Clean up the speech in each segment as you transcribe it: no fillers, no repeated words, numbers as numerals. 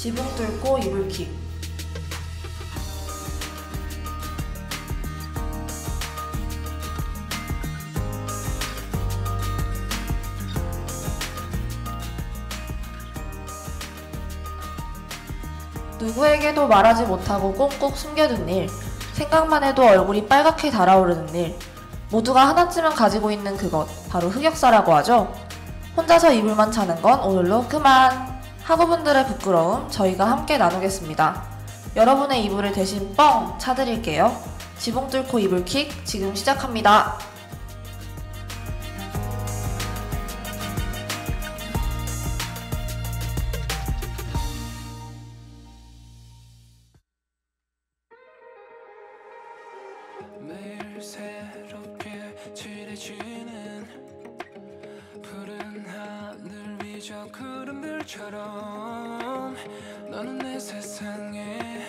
지붕 뚫고 이불킥. 누구에게도 말하지 못하고 꽁꽁 숨겨둔 일, 생각만 해도 얼굴이 빨갛게 달아오르는 일, 모두가 하나쯤은 가지고 있는 그것, 바로 흑역사라고 하죠. 혼자서 이불만 차는 건 오늘로 그만! 학우분들의 부끄러움 저희가 함께 나누겠습니다. 여러분의 이불을 대신 뻥 차드릴게요. 지붕 뚫고 이불킥 지금 시작합니다. 매일 새롭게 칠해지는 푸른 하늘 위저 구름들처럼 너는 내 세상에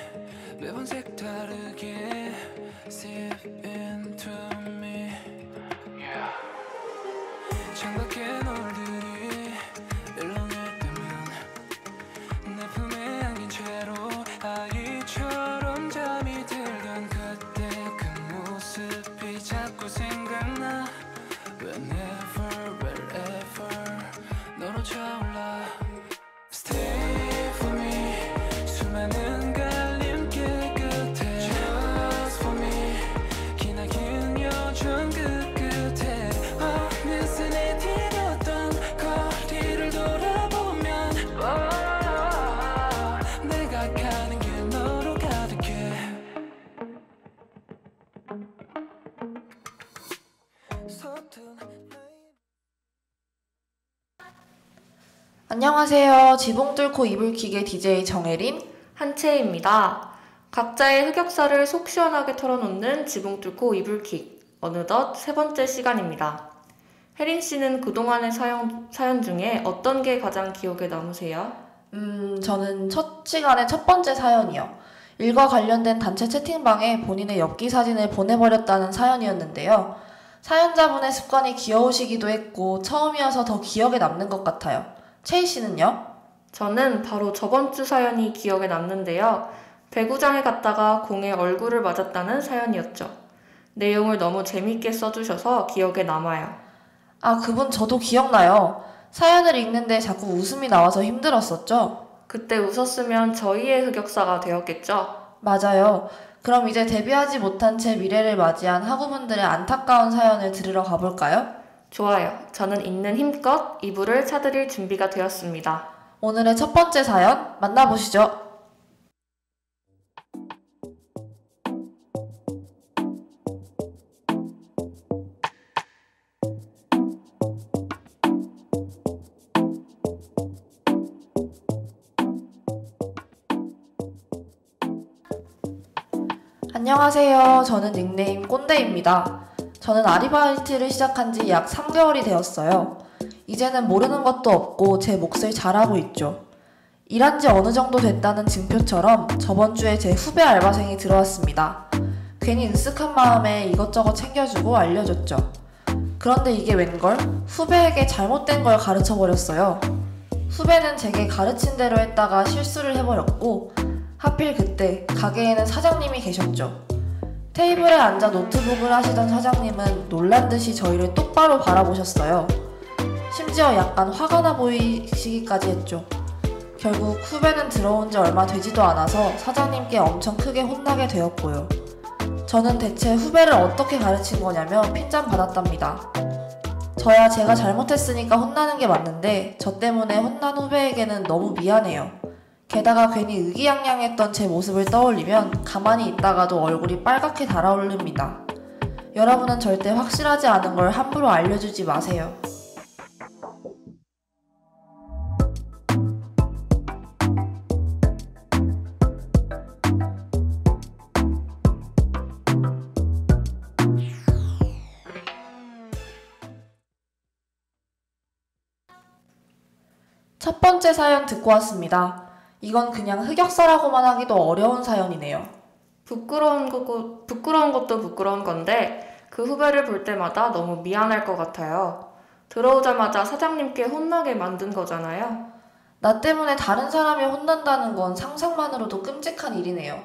매번 색다르게 Sip into me 창밖에 놀들이 일렁일 때면 내 품에 안긴 채로 아이처럼 잠이 들던 그때 그 모습이 자꾸 생각나 Whenever, wherever 너로 차올라 Stay for me 수많은 갈림길 끝에 Just for me 기나긴 여정 그 끝에 어느새 내 뒤였던 거리를 돌아보면 내가 가는 길 너로 가득해 안녕하세요. 지붕 뚫고 이불킥의 DJ 정혜린, 한채입니다. 각자의 흑역사를 속 시원하게 털어놓는 지붕 뚫고 이불킥. 어느덧 세 번째 시간입니다. 혜린 씨는 그동안의 사연 중에 어떤 게 가장 기억에 남으세요? 저는 첫 시간의 첫 번째 사연이요. 일과 관련된 단체 채팅방에 본인의 엽기 사진을 보내버렸다는 사연이었는데요. 사연자분의 습관이 귀여우시기도 했고 처음이어서 더 기억에 남는 것 같아요. 채희 씨는요? 저는 바로 저번 주 사연이 기억에 남는데요. 배구장에 갔다가 공에 얼굴을 맞았다는 사연이었죠. 내용을 너무 재밌게 써주셔서 기억에 남아요. 아, 그분 저도 기억나요. 사연을 읽는데 자꾸 웃음이 나와서 힘들었었죠? 그때 웃었으면 저희의 흑역사가 되었겠죠? 맞아요. 그럼 이제 데뷔하지 못한 채 미래를 맞이한 학우분들의 안타까운 사연을 들으러 가볼까요? 좋아요. 저는 있는 힘껏 이불을 차드릴 준비가 되었습니다. 오늘의 첫 번째 사연 만나보시죠. 안녕하세요. 저는 닉네임 꼰대입니다. 저는 아르바이트를 시작한 지 약 3개월이 되었어요. 이제는 모르는 것도 없고 제 몫을 잘하고 있죠. 일한 지 어느 정도 됐다는 증표처럼 저번 주에 제 후배 알바생이 들어왔습니다. 괜히 으쓱한 마음에 이것저것 챙겨주고 알려줬죠. 그런데 이게 웬걸? 후배에게 잘못된 걸 가르쳐버렸어요. 후배는 제게 가르친 대로 했다가 실수를 해버렸고 하필 그때 가게에는 사장님이 계셨죠. 테이블에 앉아 노트북을 하시던 사장님은 놀란 듯이 저희를 똑바로 바라보셨어요. 심지어 약간 화가 나 보이시기까지 했죠. 결국 후배는 들어온 지 얼마 되지도 않아서 사장님께 엄청 크게 혼나게 되었고요. 저는 대체 후배를 어떻게 가르친 거냐며 핀잔 받았답니다. 저야 제가 잘못했으니까 혼나는 게 맞는데 저 때문에 혼난 후배에게는 너무 미안해요. 게다가 괜히 의기양양했던 제 모습을 떠올리면 가만히 있다가도 얼굴이 빨갛게 달아오릅니다. 여러분은 절대 확실하지 않은 걸 함부로 알려주지 마세요. 첫 번째 사연 듣고 왔습니다. 이건 그냥 흑역사라고만 하기도 어려운 사연이네요. 부끄러운 것도 부끄러운 건데 그 후배를 볼 때마다 너무 미안할 것 같아요. 들어오자마자 사장님께 혼나게 만든 거잖아요. 나 때문에 다른 사람이 혼난다는 건 상상만으로도 끔찍한 일이네요.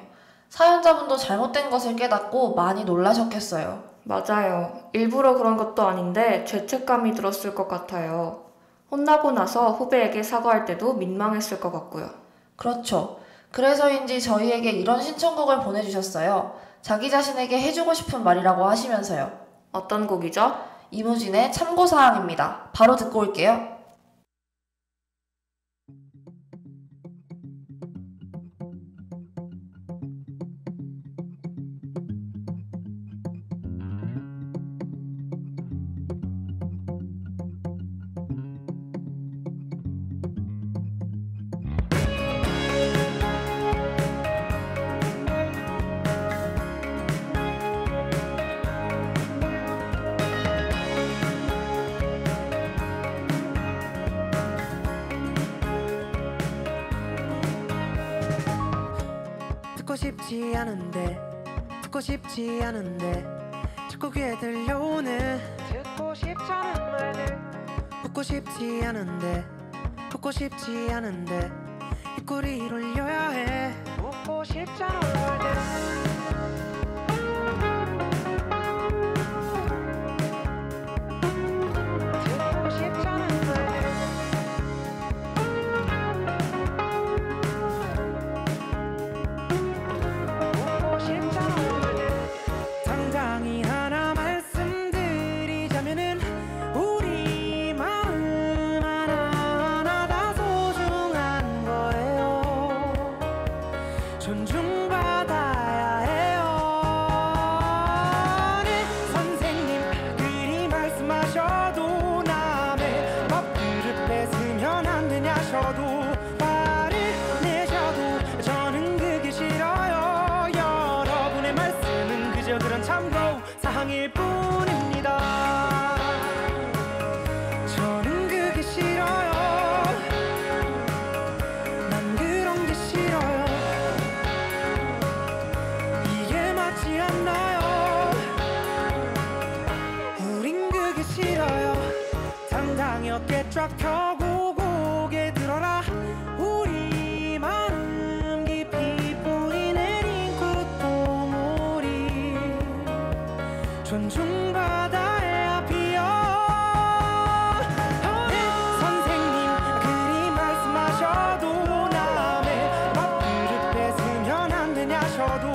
사연자분도 잘못된 것을 깨닫고 많이 놀라셨겠어요. 맞아요. 일부러 그런 것도 아닌데 죄책감이 들었을 것 같아요. 혼나고 나서 후배에게 사과할 때도 민망했을 것 같고요. 그렇죠. 그래서인지 저희에게 이런 신청곡을 보내주셨어요. 자기 자신에게 해주고 싶은 말이라고 하시면서요. 어떤 곡이죠? 이무진의 참고사항입니다. 바로 듣고 올게요. 듣고 싶지 않은데 듣고 싶지 않은데 자꾸 귀에 들려오는 듣고 싶잖은 말들 웃고 싶지 않은데 웃고 싶지 않은데 입꼬리를 올려야 해 웃고 싶잖은 말들 듣고 싶잖은 말들 웃고 싶잖은 말들 당장이 하나 말씀드리자면은 우리 마음 하나하나 다 소중한 거예요 존중받아야 해요 네 선생님 그리 말씀하셔도 남의 밥그릇 뺏으면 안 되냐셔도 화를 내셔도 저는 그게 싫어요 여러분의 말씀은 그저 그런 참고사항일 뿐입니다 저는 그게 싫어요 난 그런 게 싫어요 이게 맞지 않나요 우린 그게 싫어요 당당히 어깨 쫙 펴고 고개 들어라 우리 마음 깊이 뿌리 내린 꽃동물이 존중받아야 피어 네 선생님 그리 말씀하셔도 남의 밥그릇 뺏으면 안 되냐셔도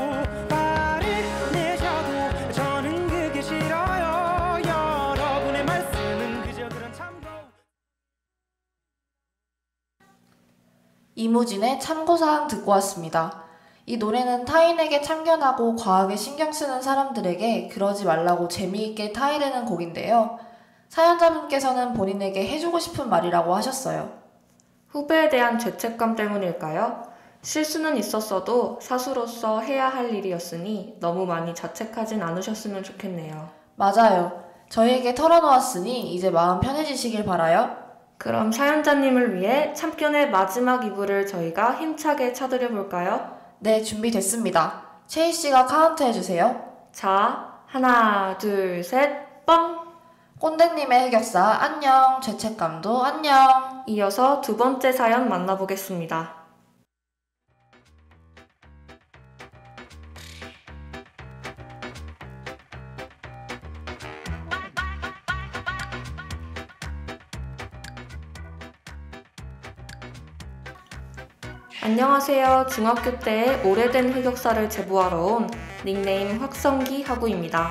화를 내셔도 저는 그게 싫어요 여러분의 말씀은 그저 그런 참고 이무진의 참고사항 듣고 왔습니다. 이 노래는 타인에게 참견하고 과하게 신경 쓰는 사람들에게 그러지 말라고 재미있게 타이르는 곡인데요. 사연자분께서는 본인에게 해주고 싶은 말이라고 하셨어요. 후배에 대한 죄책감 때문일까요? 실수는 있었어도 사수로서 해야 할 일이었으니 너무 많이 자책하진 않으셨으면 좋겠네요. 맞아요. 저희에게 털어놓았으니 이제 마음 편해지시길 바라요. 그럼 사연자님을 위해 참견의 마지막 이불을 저희가 힘차게 쳐드려 볼까요? 네, 준비됐습니다. 채희 씨가 카운트 해주세요. 자, 하나, 둘, 셋, 뻥! 꼰대님의 흑역사 안녕, 죄책감도 안녕. 이어서 두 번째 사연 만나보겠습니다. 안녕하세요. 중학교 때의 오래된 흑역사를 제보하러 온 닉네임 확성기 하구입니다.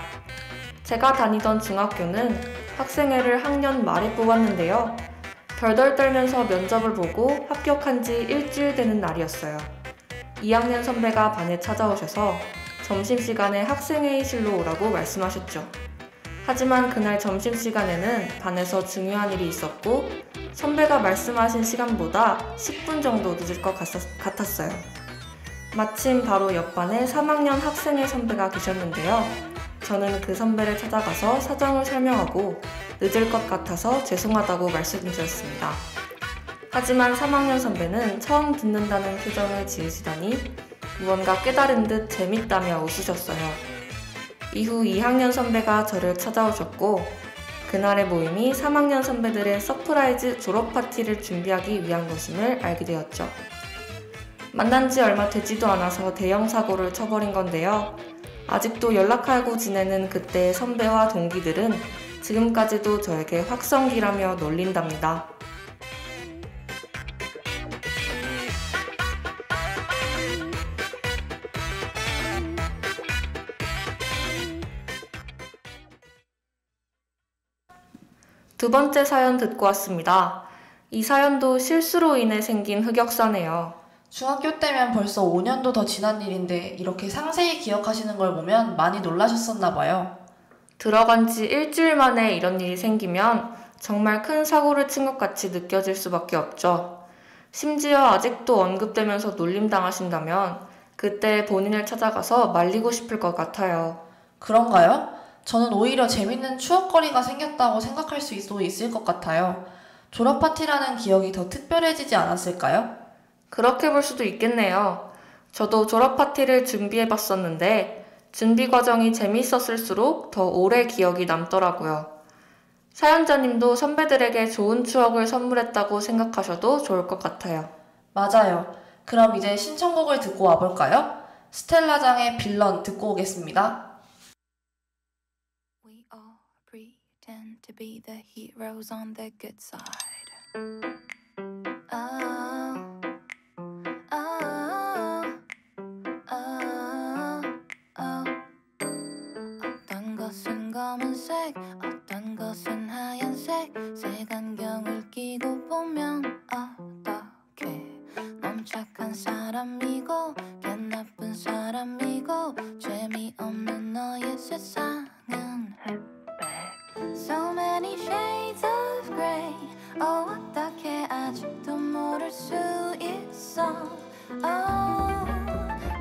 제가 다니던 중학교는 학생회를 학년 말에 뽑았는데요. 덜덜 떨면서 면접을 보고 합격한 지 일주일 되는 날이었어요. 2학년 선배가 반에 찾아오셔서 점심시간에 학생회의실로 오라고 말씀하셨죠. 하지만 그날 점심시간에는 반에서 중요한 일이 있었고 선배가 말씀하신 시간보다 10분 정도 늦을 것 같았어요. 마침 바로 옆반에 3학년 학생회 선배가 계셨는데요. 저는 그 선배를 찾아가서 사정을 설명하고 늦을 것 같아서 죄송하다고 말씀드렸습니다. 하지만 3학년 선배는 처음 듣는다는 표정을 지으시더니 무언가 깨달은 듯 재밌다며 웃으셨어요. 이후 2학년 선배가 저를 찾아오셨고 그날의 모임이 3학년 선배들의 서프라이즈 졸업 파티를 준비하기 위한 것임을 알게 되었죠. 만난 지 얼마 되지도 않아서 대형 사고를 쳐버린 건데요. 아직도 연락하고 지내는 그때의 선배와 동기들은 지금까지도 저에게 확성기라며 놀린답니다. 두 번째 사연 듣고 왔습니다. 이 사연도 실수로 인해 생긴 흑역사네요. 중학교 때면 벌써 5년도 더 지난 일인데 이렇게 상세히 기억하시는 걸 보면 많이 놀라셨었나 봐요. 들어간 지 일주일 만에 이런 일이 생기면 정말 큰 사고를 친 것 같이 느껴질 수밖에 없죠. 심지어 아직도 언급되면서 놀림당하신다면 그때 본인을 찾아가서 말리고 싶을 것 같아요. 그런가요? 저는 오히려 재밌는 추억거리가 생겼다고 생각할 수도 있을 것 같아요. 졸업 파티라는 기억이 더 특별해지지 않았을까요? 그렇게 볼 수도 있겠네요. 저도 졸업 파티를 준비해봤었는데 준비 과정이 재밌었을수록 더 오래 기억이 남더라고요. 사연자님도 선배들에게 좋은 추억을 선물했다고 생각하셔도 좋을 것 같아요. 맞아요. 그럼 이제 신청곡을 듣고 와볼까요? 스텔라장의 빌런 듣고 오겠습니다. We all pretend to be the heroes on the good side. Oh, oh, oh, oh. 어떤 것은 검은색, 어떤 것은 하얀색. 색안경을 끼고 보면 어떻게? 넌 착한 사람이고, 걔 나쁜 사람이고, 재미없는 너의 세상은 So many shades of grey. Oh, 어떻게 아직도 모를 수 있어? Oh,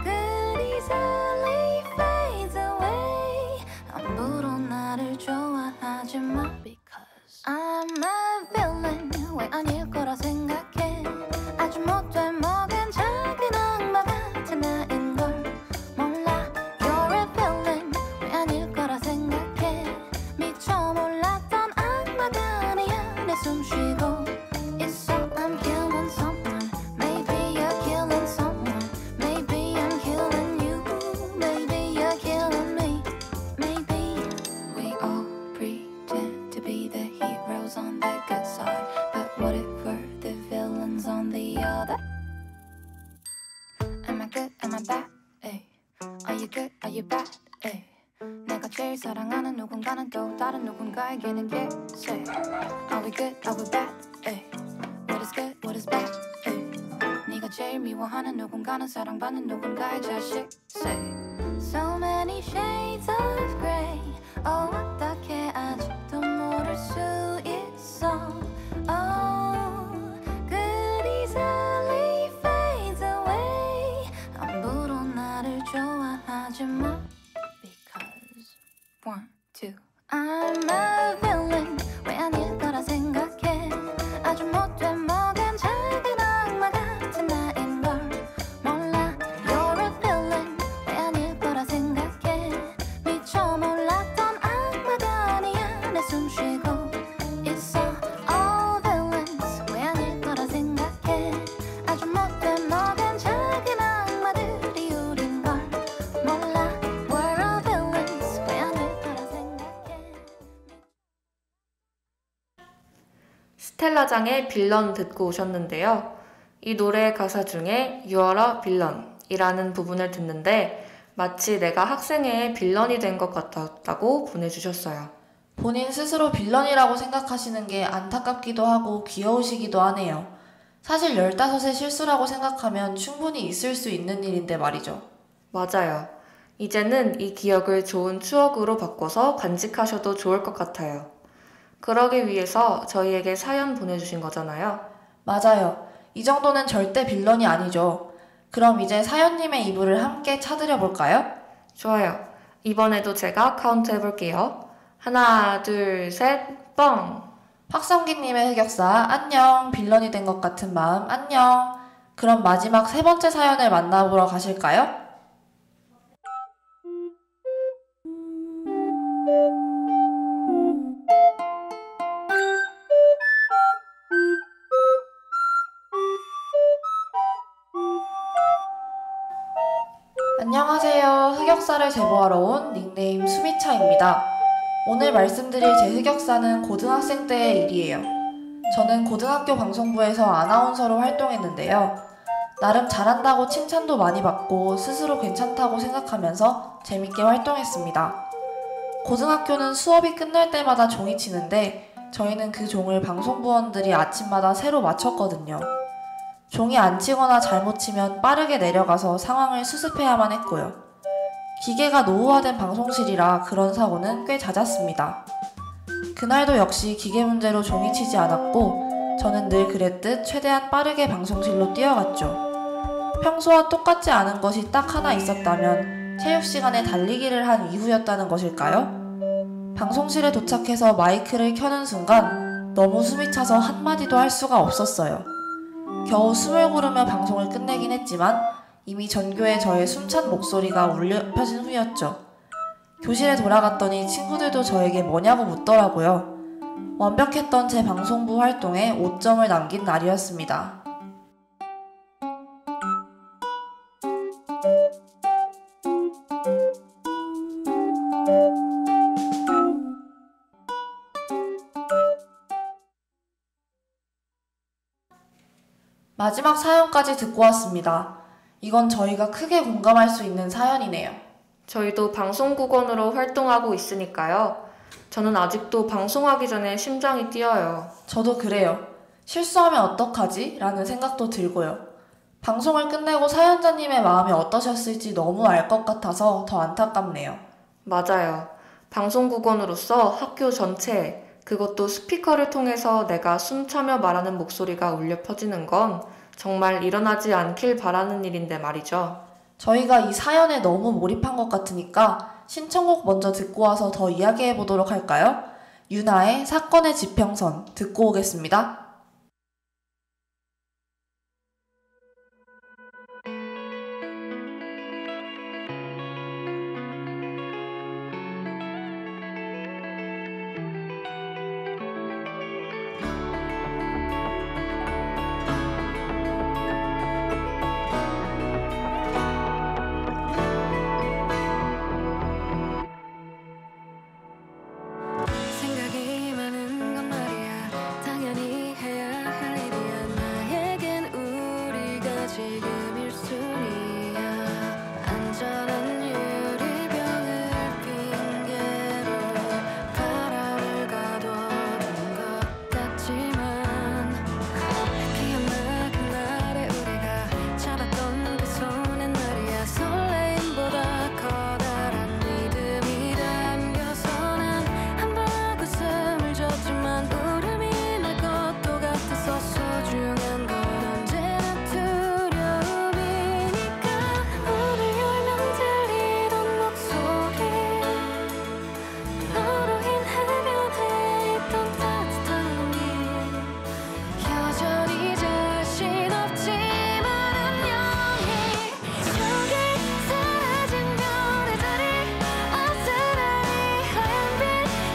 good easily fades away. 함부로 나를 좋아하지 마. Because I'm a villain. 왜 아닐 거라 생각해. 아주 못돼 먹은 작은 악마 같은 나인 걸 몰라. You're a villain. 왜 아닐 거라 생각해. 미처 몰랐던 악마가 아니야. 내 숨 쉬고 있어. I'm killing someone. Maybe you're killing someone. Maybe I'm killing you. Maybe you're killing me. Maybe we all pretend to be the heroes on the good side. But what if we're the villains on the other? Am I good? Am I bad? Ay. Are you good? Are you bad? Ay. 내가 제일 사랑하는 누군가는 또 다른 누군가에게는 예세. Are we good? Are we bad? Ay. What is good? What is bad? Ay. 네가 제일 미워하는 누군가는 사랑받는 누군가의 자식. Say. So many shades of grey. Oh, 어떻게 아직도 모를 수 있어? Oh, good easily fades away. 함부로 나를 좋아하지 마. Because 1, 2 I'm a villain. 왜 아닐 거라 생각해. 아주 못돼 먹은 작은 악마 같은 나인 걸 몰라. You're a villain. 왜 아닐 거라 생각해. 미처 몰랐던 악마가 아니야. 내 숨 쉬고 있어. All villains. 왜 아닐 거라 생각해. 아주 못돼 먹은 작은 악마들이 우린 걸 몰라. We're all villains. 왜 아닐 거라 생각해. 스텔라장의 빌런 듣고 오셨는데요. 이 노래의 가사 중에 You are a villain 이라는 부분을 듣는데 마치 내가 학생회의 빌런이 된 것 같았다고 보내주셨어요. 본인 스스로 빌런이라고 생각하시는 게 안타깝기도 하고 귀여우시기도 하네요. 사실 15의 실수라고 생각하면 충분히 있을 수 있는 일인데 말이죠. 맞아요. 이제는 이 기억을 좋은 추억으로 바꿔서 간직하셔도 좋을 것 같아요. 그러기 위해서 저희에게 사연 보내주신 거잖아요. 맞아요. 이 정도는 절대 빌런이 아니죠. 그럼 이제 사연님의 이불을 함께 차드려 볼까요? 좋아요. 이번에도 제가 카운트 해볼게요. 하나, 둘, 셋, 뻥! 박성기님의 흑역사 안녕. 빌런이 된 것 같은 마음 안녕. 그럼 마지막 세 번째 사연을 만나보러 가실까요? 흑역사를 제보하러 온 닉네임 수미차입니다. 오늘 말씀드릴 제 흑역사는 고등학생 때의 일이에요. 저는 고등학교 방송부에서 아나운서로 활동했는데요. 나름 잘한다고 칭찬도 많이 받고 스스로 괜찮다고 생각하면서 재밌게 활동했습니다. 고등학교는 수업이 끝날 때마다 종이 치는데 저희는 그 종을 방송부원들이 아침마다 새로 맞췄거든요. 종이 안 치거나 잘못 치면 빠르게 내려가서 상황을 수습해야만 했고요. 기계가 노후화된 방송실이라 그런 사고는 꽤 잦았습니다. 그날도 역시 기계 문제로 종이 치지 않았고 저는 늘 그랬듯 최대한 빠르게 방송실로 뛰어갔죠. 평소와 똑같지 않은 것이 딱 하나 있었다면 체육 시간에 달리기를 한 이후였다는 것일까요? 방송실에 도착해서 마이크를 켜는 순간 너무 숨이 차서 한마디도 할 수가 없었어요. 겨우 숨을 고르며 방송을 끝내긴 했지만 이미 전교에 저의 숨찬 목소리가 울려 펴진 후였죠. 교실에 돌아갔더니 친구들도 저에게 뭐냐고 묻더라고요. 완벽했던 제 방송부 활동에 5점을 남긴 날이었습니다. 마지막 사연까지 듣고 왔습니다. 이건 저희가 크게 공감할 수 있는 사연이네요. 저희도 방송국원으로 활동하고 있으니까요. 저는 아직도 방송하기 전에 심장이 뛰어요. 저도 그래요. 실수하면 어떡하지? 라는 생각도 들고요. 방송을 끝내고 사연자님의 마음이 어떠셨을지 너무 알 것 같아서 더 안타깝네요. 맞아요. 방송국원으로서 학교 전체에, 그것도 스피커를 통해서 내가 숨차며 말하는 목소리가 울려 퍼지는 건 정말 일어나지 않길 바라는 일인데 말이죠. 저희가 이 사연에 너무 몰입한 것 같으니까 신청곡 먼저 듣고 와서 더 이야기해 보도록 할까요? 유나의 사건의 지평선 듣고 오겠습니다. 생각이 많은 건 말이야 당연히 해야 할 일이야 나에겐 우리가 지금 1순위야 안전한 유리병을 핑계로 바람을 가둬둔 것 같지만 기억나 그날의 우리가 잡았던 그 손엔 말이야 설레임보다 커다란 믿음이 담겨서 난 한 번 웃음을 줬지만 울음이 날 것도 같아서 소중한 건 언제나 두려움이니까 문을 열면 들리던 목소리 너로 인해 변해있던 따뜻한 꿈이 여전히 자신 없지만 안녕히 저기 사라진 별의 자리 어스란히 하얀 빛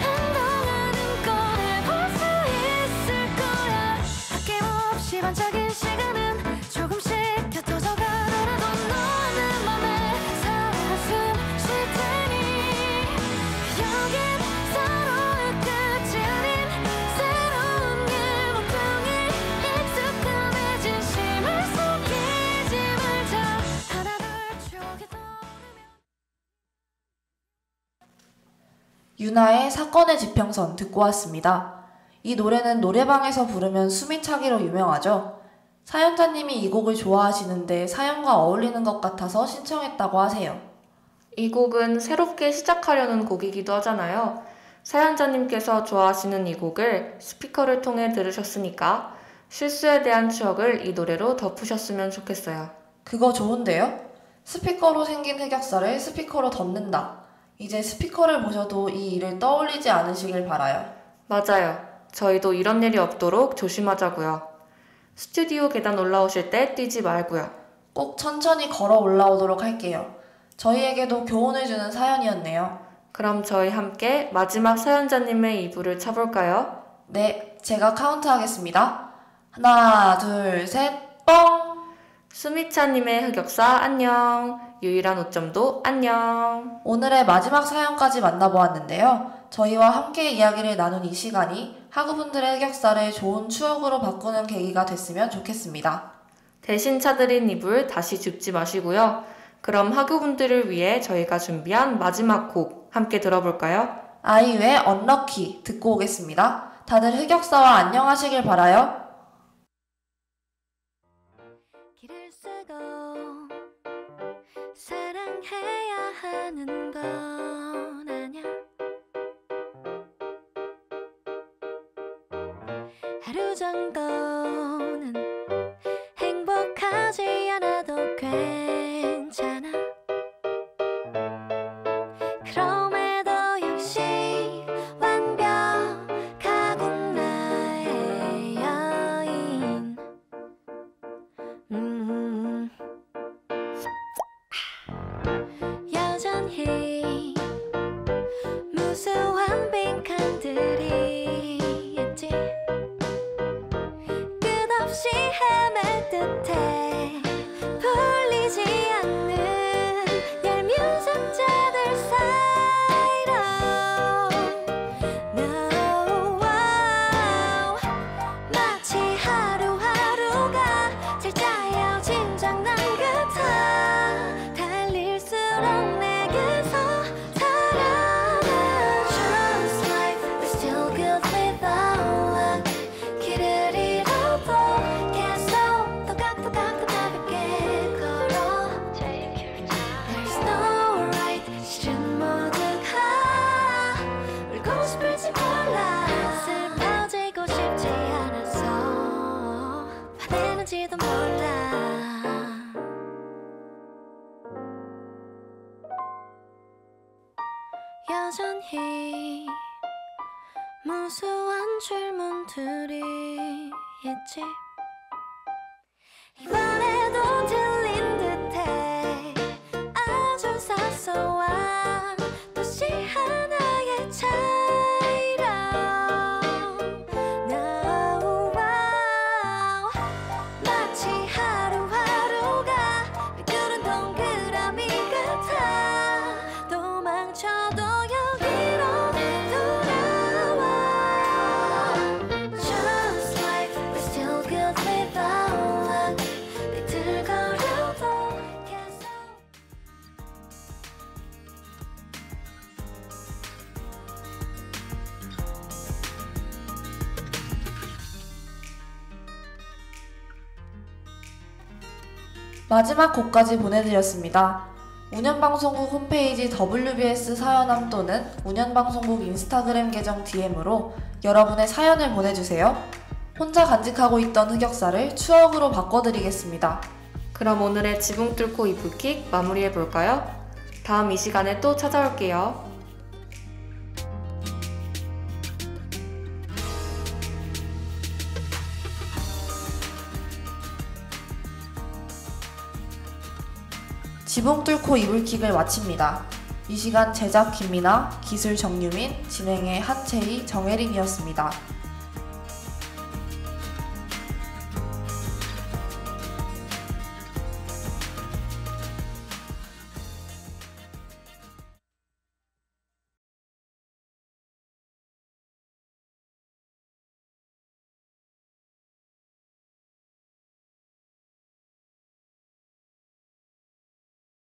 한동안은 꺼내볼 수 있을 거야 아낌없이 반짝인 시간은 조금씩 곁어져 가더라도 너와 내 맘에 살아 숨쉴 테니 여긴 서로의 끝이 아닌 새로운 길 목표에 익숙함에 진심을 속이지 말자 하나 둘 추억이 떠오르면 유나의 사건의 지평선 듣고 왔습니다. 이 노래는 노래방에서 부르면 숨이 차기로 유명하죠. 사연자님이 이 곡을 좋아하시는데 사연과 어울리는 것 같아서 신청했다고 하세요. 이 곡은 새롭게 시작하려는 곡이기도 하잖아요. 사연자님께서 좋아하시는 이 곡을 스피커를 통해 들으셨으니까 실수에 대한 추억을 이 노래로 덮으셨으면 좋겠어요. 그거 좋은데요? 스피커로 생긴 흑역사를 스피커로 덮는다. 이제 스피커를 보셔도 이 일을 떠올리지 않으시길 바라요. 맞아요. 저희도 이런 일이 없도록 조심하자고요. 스튜디오 계단 올라오실 때 뛰지 말고요. 꼭 천천히 걸어 올라오도록 할게요. 저희에게도 교훈을 주는 사연이었네요. 그럼 저희 함께 마지막 사연자님의 이불을 차볼까요? 네, 제가 카운트 하겠습니다. 하나, 둘, 셋, 뻥! 수미차님의 흑역사 안녕. 유일한 오점도 안녕. 오늘의 마지막 사연까지 만나보았는데요. 저희와 함께 이야기를 나눈 이 시간이 학우분들의 흑역사를 좋은 추억으로 바꾸는 계기가 됐으면 좋겠습니다. 대신 차드린 이불 다시 줍지 마시고요. 그럼 학우분들을 위해 저희가 준비한 마지막 곡 함께 들어볼까요? 아이유의 언럭키 듣고 오겠습니다. 다들 흑역사와 안녕하시길 바라요. 길을 쓰고 사랑해야 하는 건 아냐. 하루 정도는 행복하지 않아도 괜찮아. 그럼에도 역시 완벽하군 나의 여인. 여전히 무수한 빈칸들이 있지. 끝없이 헤맬 듯해 풀리지 않는 얄미운 상자들 사이로. No, wow. 마치 하루하루가 잘 짜여진 장난 같아. 달릴수록 내게서 살아나. Just like we're still good without luck. 길을 잃어도 계속 또각또각 가볍게 걸어. There's no right. 실은 모두가 울고 싶을지 몰라. 슬퍼지고 싶지 않아서 화내는지도 몰라. 여전히 무수한 질문들이 있지. 이번에도 들린 듯해 아주 사소한 도시 하나의 차이로. No, wow. 마치 하루하루가 비추는 동그라미 같아. 도망쳐도 여기로 돌아와. Just like we're still good without luck. 비틀거려도 계속. 마지막 곡까지 보내드렸습니다. 운연방송국 홈페이지 WBS 사연함 또는 운연방송국 인스타그램 계정 DM으로 여러분의 사연을 보내주세요. 혼자 간직하고 있던 흑역사를 추억으로 바꿔드리겠습니다. 그럼 오늘의 지붕 뚫고 이불킥 마무리해볼까요? 다음 이 시간에 또 찾아올게요. 지붕 뚫고 이불킥을 마칩니다. 이 시간 제작 김미나, 기술 정유민, 진행의 한채희, 정혜린이었습니다.